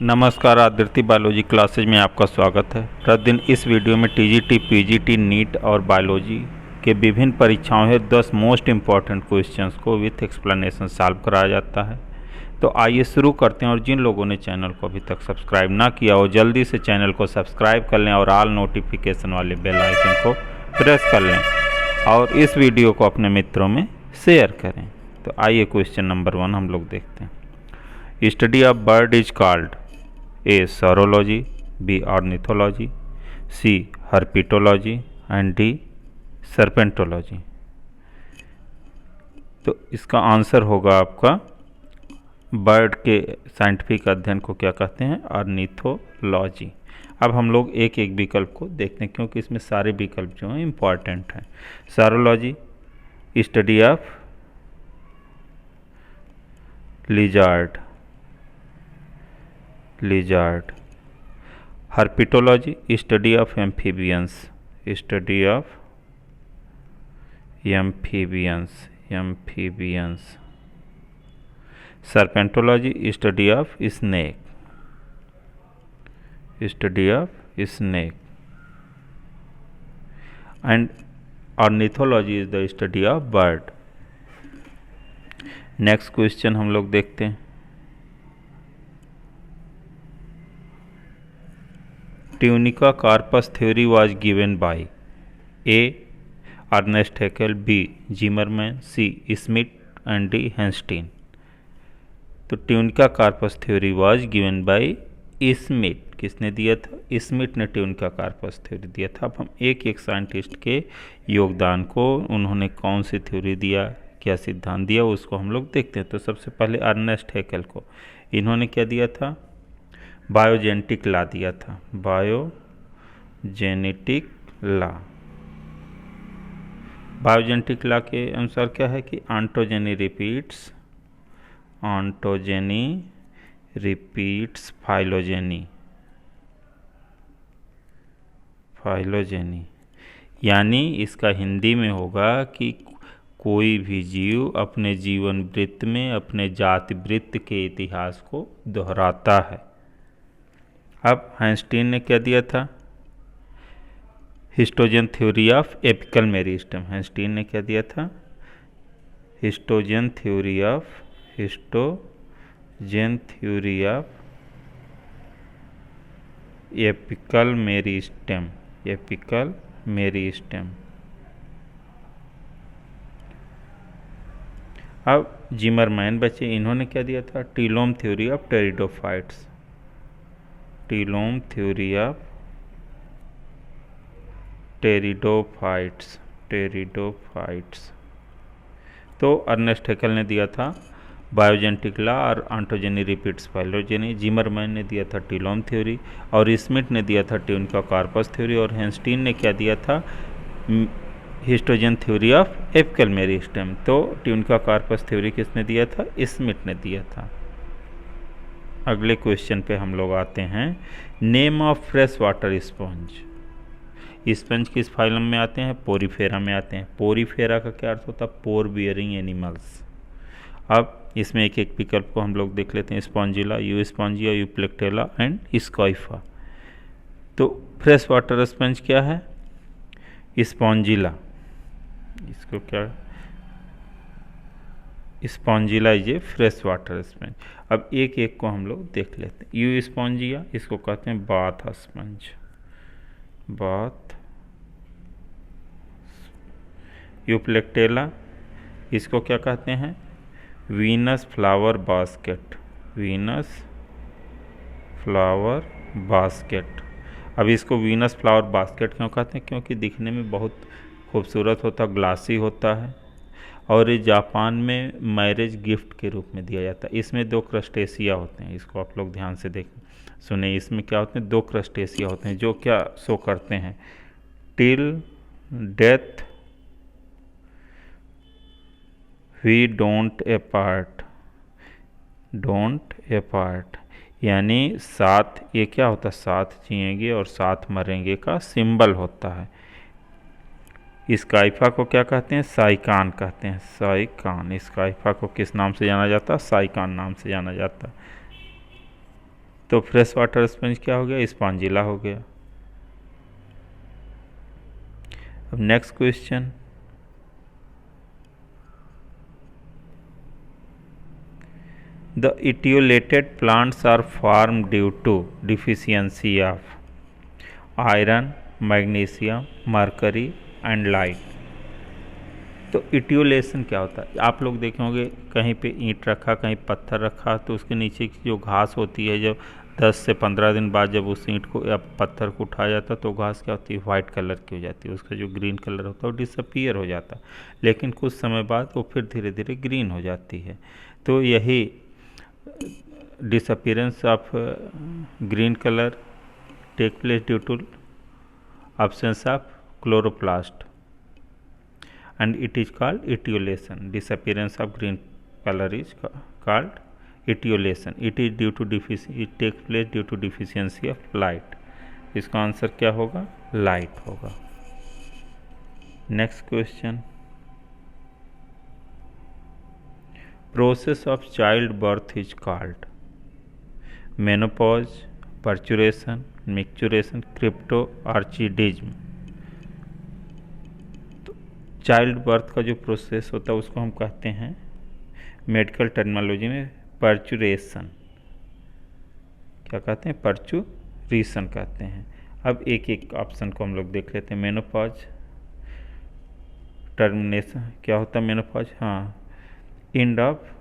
नमस्कार, Aditya biology classes में आपका स्वागत है। प्रतिदिन इस वीडियो में टीजीटी, पीजीटी, नीट और बायोलॉजी के विभिन्न परीक्षाओं से 10 मोस्ट इम्पॉर्टेंट क्वेश्चंस को विथ एक्सप्लेनेशन सॉल्व कराया जाता है। तो आइए शुरू करते हैं। और जिन लोगों ने चैनल को अभी तक सब्सक्राइब ना किया हो, जल्दी से चैनल को सब्सक्राइब कर लें और ऑल नोटिफिकेशन वाले बेल आइकन को प्रेस कर लें और इस वीडियो को अपने मित्रों में शेयर करें। तो आइए क्वेश्चन नंबर 1 हम लोग देखते हैं। Study of bird is called A. Sorology, B. Ornithology, C. Herpetology and D. Serpentology। तो इसका आंसर होगा आपका बर्ड के साइंटिफिक अध्ययन को क्या कहते हैं? ऑर्निथोलॉजी। अब हम लोग एक एक विकल्प को देखते हैं क्योंकि इसमें सारे विकल्प जो हैं इम्पॉर्टेंट हैं। Saurology, study of lizard. Herpetology, study of amphibians, serpentology, study of snake and ornithology is the study of bird. Next question हम लोग देखते हैं। Tunica corpus theory was given by A. Ernest Haeckel, B. Zimmermann, C. Smith and D. Hanstein. तो tunica corpus theory was given by Smith. किसने दिया था? Smith ने tunica corpus theory दिया था। अब हम एक एक साइंटिस्ट के योगदान को, उन्होंने कौन सी थ्योरी दिया, क्या सिद्धांत दिया, उसको हम लोग देखते हैं। तो सबसे पहले अर्नेस्ट हैकेल को, इन्होंने क्या दिया था? बायोजेनेटिक लॉ दिया था। बायोजेनेटिक लॉ के अनुसार क्या है कि ऑन्टोजेनी रिपीट्स फाइलोजेनी। यानी इसका हिंदी में होगा कि कोई भी जीव अपने जीवन वृत्त में अपने जाति वृत्त के इतिहास को दोहराता है। अब हैंस्टीन ने क्या दिया था? Histogen theory of apical meristem. हैंस्टीन ने क्या दिया था? Histogen theory of apical meristem. अब जिमरमैन बचे, इन्होंने क्या दिया था? टीलोम थ्योरी ऑफ टेरिडोफाइट्स। तो अर्नेस्ट हैकेल ने दिया था बायोजेनेटिक लॉ और ऑन्टोजेनी रिपीट्स फाइलोजेनी। जिमरमैन ने दिया था टीलोम थ्योरी और स्मिथ ने दिया था ट्यूनिका कार्पस थ्योरी और हैंस्टीन ने क्या दिया था? Histogen theory of apical meristem. तो ट्यूनिका कार्पस थ्योरी किसने दिया था? स्मिथ ने दिया था। अगले क्वेश्चन पे हम लोग आते हैं। Name of fresh water sponge. Sponge किस फाइलम में आते हैं? पोरीफेरा में आते हैं। पोरीफेरा का क्या अर्थ होता है? पोर बियरिंग एनिमल्स। अब इसमें एक एक विकल्प को हम लोग देख लेते हैं। Spongilla, euspongia, euplectella and scypha. तो फ्रेश वाटर स्पंज क्या है? स्पॉन्जिला। इसको क्या? Spongilla is a fresh water sponge. अब एक एक को हम लोग देख लेते हैं। यूस्पॉन्जिया, इसको कहते हैं बाथ स्पंज। यूप्लेक्टेला, इसको क्या कहते हैं? Venus flower basket. अब इसको वीनस फ्लावर बास्केट क्यों कहते हैं? क्योंकि दिखने में बहुत खूबसूरत होता, ग्लासी होता है और ये जापान में मैरिज गिफ्ट के रूप में दिया जाता है। इसमें 2 क्रस्टेशिया होते हैं, इसको आप लोग ध्यान से सुने। इसमें क्या होते हैं? 2 क्रस्टेशिया होते हैं जो क्या शो करते हैं? Till death we don't apart. यानी साथ, ये क्या होता है? साथ जिएंगे और साथ मरेंगे का सिंबल होता है। स्काइफा को क्या कहते हैं? साइकान कहते हैं। स्काइफा को किस नाम से जाना जाता है? साइकान नाम से जाना जाता है। तो फ्रेश वाटर स्पंज क्या हो गया, स्पॉन्जिला हो गया। अब next question, the etiolated plants are formed due to deficiency of iron, magnesium, mercury and light. तो इटियोलेशन क्या होता है, आप लोग देखे होंगे कहीं पे ईंट रखा, कहीं पत्थर रखा, तो उसके नीचे की जो घास होती है, जब 10 से 15 दिन बाद जब उस ईंट को या पत्थर को उठाया जाता है तो घास क्या होती है, वाइट कलर की हो जाती है, उसका जो ग्रीन कलर होता है वो डिसअपीयर हो जाता है, लेकिन कुछ समय बाद वो फिर धीरे धीरे ग्रीन हो जाती है। तो यही disappearance of green color take place due to absence of chloroplast and it is called etiolation. Disappearance of green color is called etiolation. It is due to it takes place due to deficiency of light. इसका answer क्या होगा, light होगा। Next question, process of child birth is called menopause, parturition, micturition, cryptorchidism. तो child birth का जो process होता है उसको हम कहते हैं मेडिकल टर्मिनोलॉजी में पर्चुरेशन। क्या कहते हैं, पर्चुरेशन कहते हैं। अब एक एक ऑप्शन को हम लोग देख लेते हैं। मेनोपॉज टर्मिनेशन क्या होता है, मेनोपॉज, हाँ, एंड ऑफ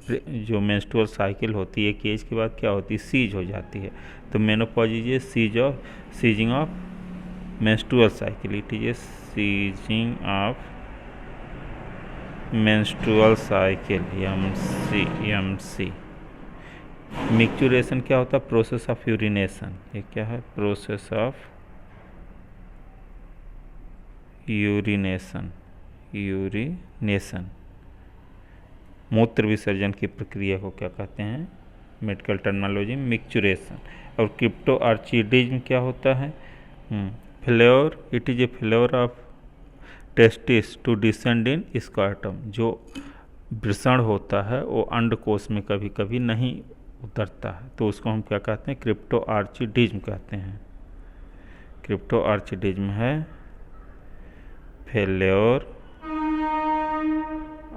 जो मेंस्ट्रुअल साइकिल होती है, एक एज के बाद क्या होती है, सीज हो जाती है। तो menopause is a ceasing of menstrual cycle, it is a ceasing of menstrual cycle, MC. Micturition क्या होता है, प्रोसेस ऑफ यूरिनेशन। ये क्या है, प्रोसेस ऑफ यूरिनेशन, मूत्र विसर्जन की प्रक्रिया को क्या कहते हैं, मेडिकल टर्मिनोलॉजी मिक्चुरेशन। और क्रिप्टो आर्चिडिज्म क्या होता है, failure, it is a failure of testis to descend in scrotum. जो वृषण होता है वो अंडकोश में कभी कभी नहीं उतरता है, तो उसको हम क्या कहते हैं, क्रिप्टो आर्चिडिज्म कहते हैं। क्रिप्टो आर्चिडिज्म है failure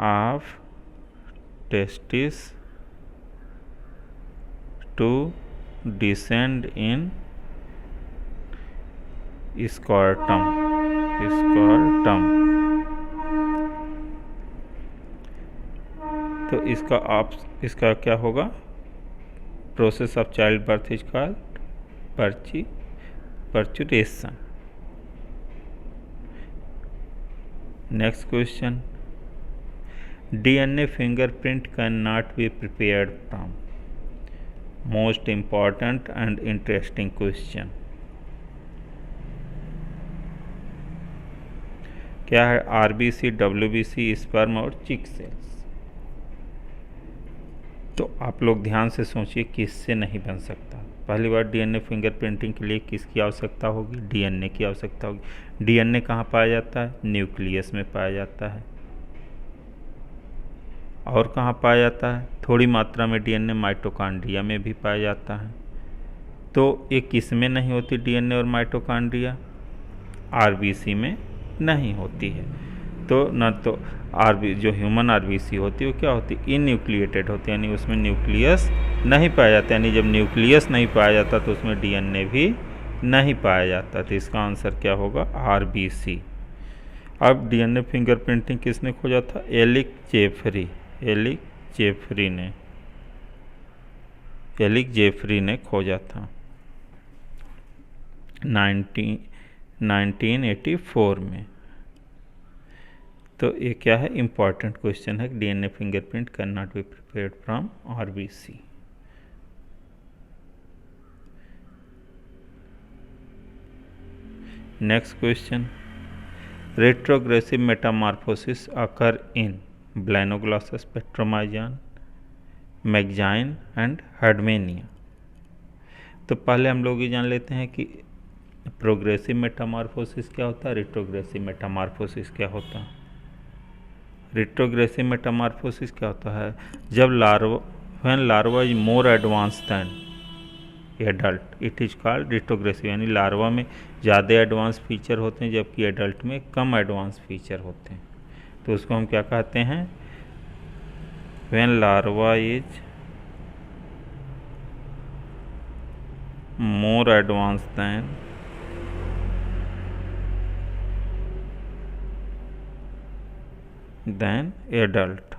of testis to descend in scrotum. तो इसका क्या होगा, process of child birth is called parturition. Next question, DNA fingerprint cannot be prepared from। Most important and interesting question। क्या है, RBC, WBC, स्पर्म और चिक sales. तो आप लोग ध्यान से सोचिए किससे नहीं बन सकता। पहली बार DNA फिंगरप्रिंटिंग के लिए किसकी आवश्यकता होगी, DNA की आवश्यकता होगी। DNA कहाँ पाया जाता है, न्यूक्लियस में पाया जाता है। और कहाँ पाया जाता है, थोड़ी मात्रा में DNA माइटोकॉन्ड्रिया में भी पाया जाता है। तो ये किस में नहीं होती, DNA और माइटोकॉन्ड्रिया, RBC में नहीं होती है। तो न तो जो ह्यूमन RBC होती है वो क्या होती है, इनन्यूक्लिएटेड होती है, यानी उसमें न्यूक्लियस नहीं पाया जाता। यानी जब न्यूक्लियस नहीं पाया जाता तो उसमें DNA भी नहीं पाया जाता। तो इसका आंसर क्या होगा, RBC। अब DNA फिंगरप्रिंटिंग किसने खोजा था, एलिक जेफरी ने खोजा था 1984 में। तो ये क्या है, इंपॉर्टेंट क्वेश्चन है, DNA fingerprint cannot be prepared from RBC। Next question, retrogressive metamorphosis occur in Blanoglossus, Petromyzon, मैगजाइन एंड हर्डमेनिया। तो पहले हम लोग ये जान लेते हैं कि प्रोग्रेसिव मेटामॉर्फोसिस क्या होता है, रिट्रोग्रेसिव मेटामॉर्फोसिस क्या होता है। रिट्रोग्रेसिव मेटामॉर्फोसिस क्या होता है, जब larva when larva is more advance than adult it is called retrogressive, यानी लार्वा में ज़्यादा एडवांस फीचर होते हैं जबकि एडल्ट में कम एडवांस फीचर होते हैं। तो उसको हम क्या कहते हैं? When larva is more advance then adult.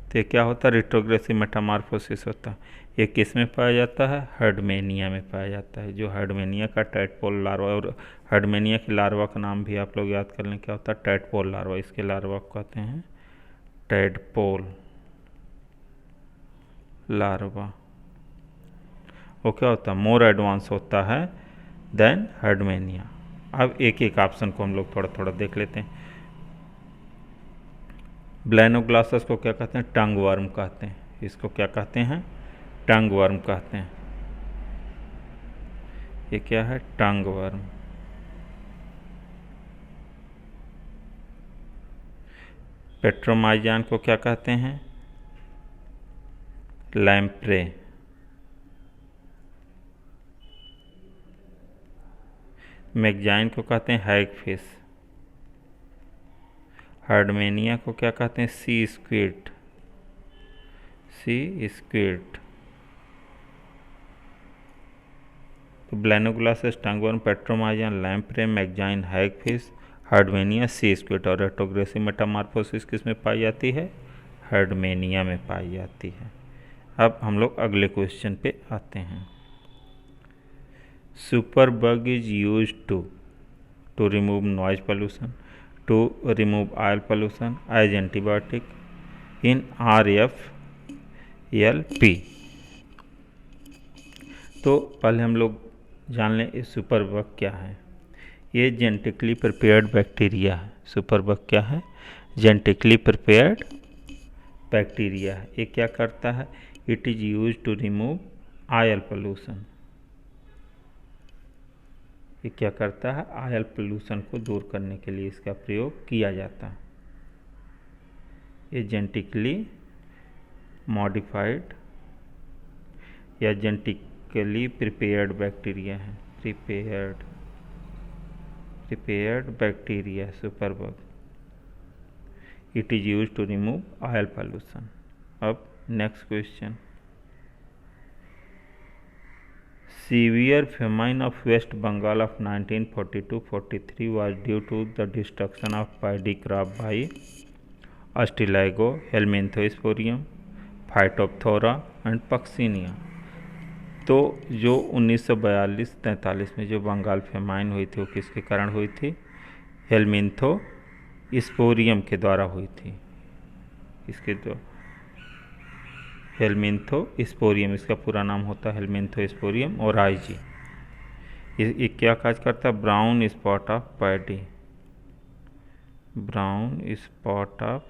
तो ये क्या होता है? रिट्रोग्रेसिव मेटामॉर्फोसिस होता है। ये किस में पाया जाता है? हर्डमेनिया में पाया जाता है, जो हर्डमेनिया का टैडपोल लार्वा। और हर्डमेनिया की लार्वा का नाम भी आप लोग याद कर लें, क्या होता है? Tadpole larva. इसके लार्वा को कहते हैं टैडपोल लार्वा। वो क्या होता है? मोर एडवांस होता है देन हर्डमेनिया। अब एक एक ऑप्शन को हम लोग थोड़ा थोड़ा देख लेते हैं। ब्लैनोग्लासस को क्या कहते हैं? टंग वर्म कहते हैं। इसको क्या कहते हैं? टंग वर्म कहते हैं। ये क्या है? टंग वर्म। पेट्रोमाइजान को क्या कहते हैं? लैम्प्रे। मैगजाइन को कहते हैं हैगफिश। हर्डमेनिया को क्या कहते हैं? सी स्क्विड। सी स्क्विड। तो ब्लैनोग्लासस, टंगवर्म, पेट्रोमाइजान, लैम्प्रे, मैगजाइन, हैगफिश, हर्डमेनिया, सी स्क्विड। और रेट्रोग्रेसिव मेटामॉर्फोसिस किस में पाई जाती है? हर्डमेनिया में पाई जाती है। अब हम लोग अगले क्वेश्चन पे आते हैं। Super bug is use to remove noise pollution, to remove oil pollution as antibiotic in RFLP। तो पहले हम लोग जान लें ये सुपर बग क्या है। ये जेनेटिकली प्रिपेयर्ड बैक्टीरिया है। सुपर बग क्या है? जेनेटिकली प्रिपेयर्ड बैक्टीरिया है। ये क्या करता है? It is use to remove oil pollution. ये क्या करता है? ऑयल पोल्यूशन को दूर करने के लिए इसका प्रयोग किया जाता है। ये जेनेटिकली मॉडिफाइड या जेनेटिकली प्रिपेयर्ड बैक्टीरिया है। Prepared bacteria super bug. It is use to remove oil pollution. अब next question. Severe famine of West Bengal of 1942-43 was due to the destruction of paddy crop by Astilago, Helminthosporium, Phytophthora and Puccinia। तो जो 1942-43 में जो Bengal famine हुई थी वो किसके कारण हुई थी? हेलमिन्थोस्पोरियम के द्वारा हुई थी। इसके दो हेलमिन्थोस्पोरियम, इसका पूरा नाम होता है हेलमिन्थोस्पोरियम और आईजी। ये क्या काज करता है? Brown spot of paddy. Brown spot of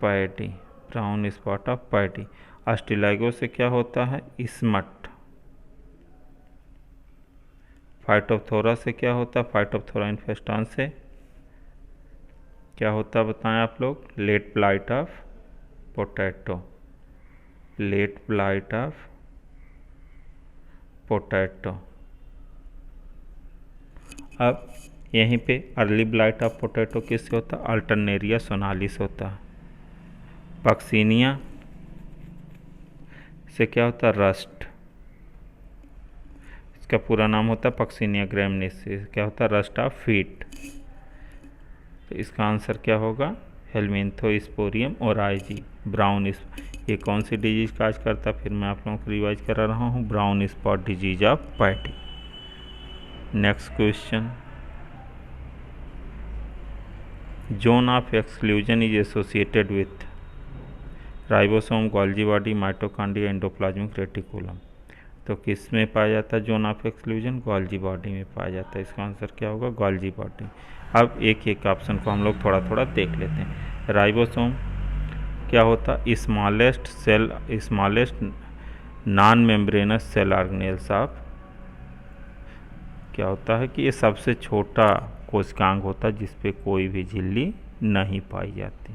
paddy. Brown spot of paddy. Ustilago से क्या होता है? स्मट। फाइटोप्थोरा से क्या होता है? फाइटोप्थोरा इन्फेस्टान से क्या होता है बताएं आप लोग? Late blight of potato. Late blight of potato. अब यहीं पे अर्ली ब्लाइट ऑफ पोटैटो किससे होता है? अल्टरनेरिया सोनालिस होता है। पक्सिनिया से क्या होता है? रस्ट। इसका पूरा नाम होता है पक्सिनिया ग्रैमिनीस। से क्या होता है? Rust of feet. तो इसका आंसर क्या होगा? हेलमिन्थोस्पोरियम और आईजी। ब्राउन ये कौन सी डिजीज काज करता? फिर मैं आप लोगों को रिवाइज करा रहा हूँ। Brown spot disease of paddy. Next question. Zone of exclusion is associated with ribosome, Golgi body, mitochondria, endoplasmic reticulum. तो किस में पाया जाता है zone of exclusion? Golgi body में पाया जाता है। इसका आंसर क्या होगा? Golgi body. अब एक एक ऑप्शन को हम लोग थोड़ा थोड़ा देख लेते हैं। राइबोसोम क्या होता? Smallest non membranous cell organelles of. क्या होता है कि ये सबसे छोटा कोशिकांग होता है जिस पे कोई भी झिल्ली नहीं पाई जाती।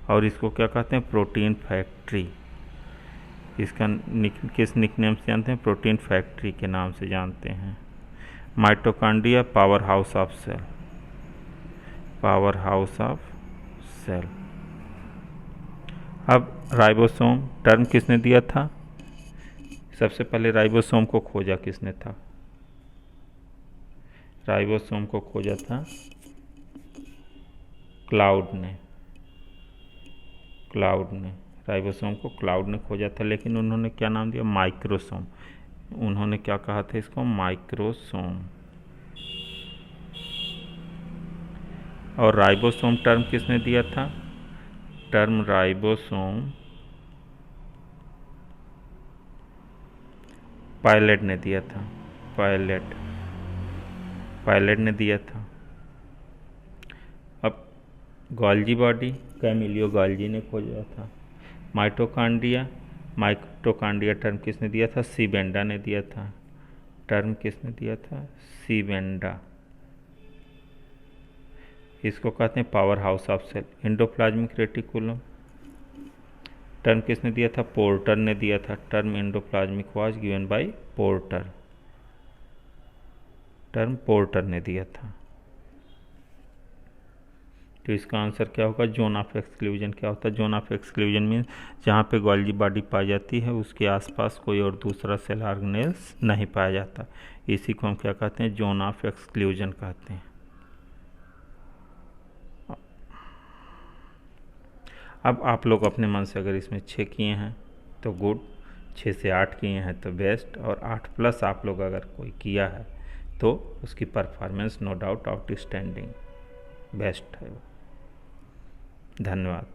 और इसको क्या कहते हैं, प्रोटीन फैक्ट्री। इसका किस निकनेम से जानते हैं, प्रोटीन फैक्ट्री के नाम से जानते हैं। Mitochondria power house of cell, power house of cell. अब राइबोसोम टर्म किसने दिया था, सबसे पहले राइबोसोम को खोजा किसने था, राइबोसोम को खोजा था क्लाउड ने, क्लाउड ने राइबोसोम को क्लाउड ने खोजा था, लेकिन उन्होंने क्या नाम दिया, माइक्रोसोम। उन्होंने क्या कहा था इसको, माइक्रोसोम। और राइबोसोम टर्म किसने दिया था, टर्म राइबोसोम पायलट ने दिया था, पायलट ने दिया था। अब गोल्जी बॉडी कैमिलियो गोल्जी ने खोजा था। माइटोकॉन्ड्रिया टर्म किसने दिया था, सीबेंडा ने दिया था, टर्म किसने दिया था, सीबेंडा। इसको कहते हैं power house of cell. Endoplasmic reticulum term किसने दिया था, पोर्टर ने दिया था, term endoplasmic was given by Porter, term Porter ने दिया था। तो इसका आंसर क्या होगा, जोन ऑफ एक्सक्लूजन। क्या होता है, जोन ऑफ एक्सक्लूजन मीन्स जहाँ पे गोल्जी बॉडी पाई जाती है उसके आसपास कोई और दूसरा सेल ऑर्गेनेल्स नहीं पाया जाता, इसी को हम क्या कहते हैं, जोन ऑफ एक्सक्लूजन कहते हैं। अब आप लोग अपने मन से अगर इसमें 6 किए हैं तो गुड, 6 से 8 किए हैं तो बेस्ट, और 8+ आप लोग अगर कोई किया है तो उसकी performance no doubt outstanding best है। धन्यवाद।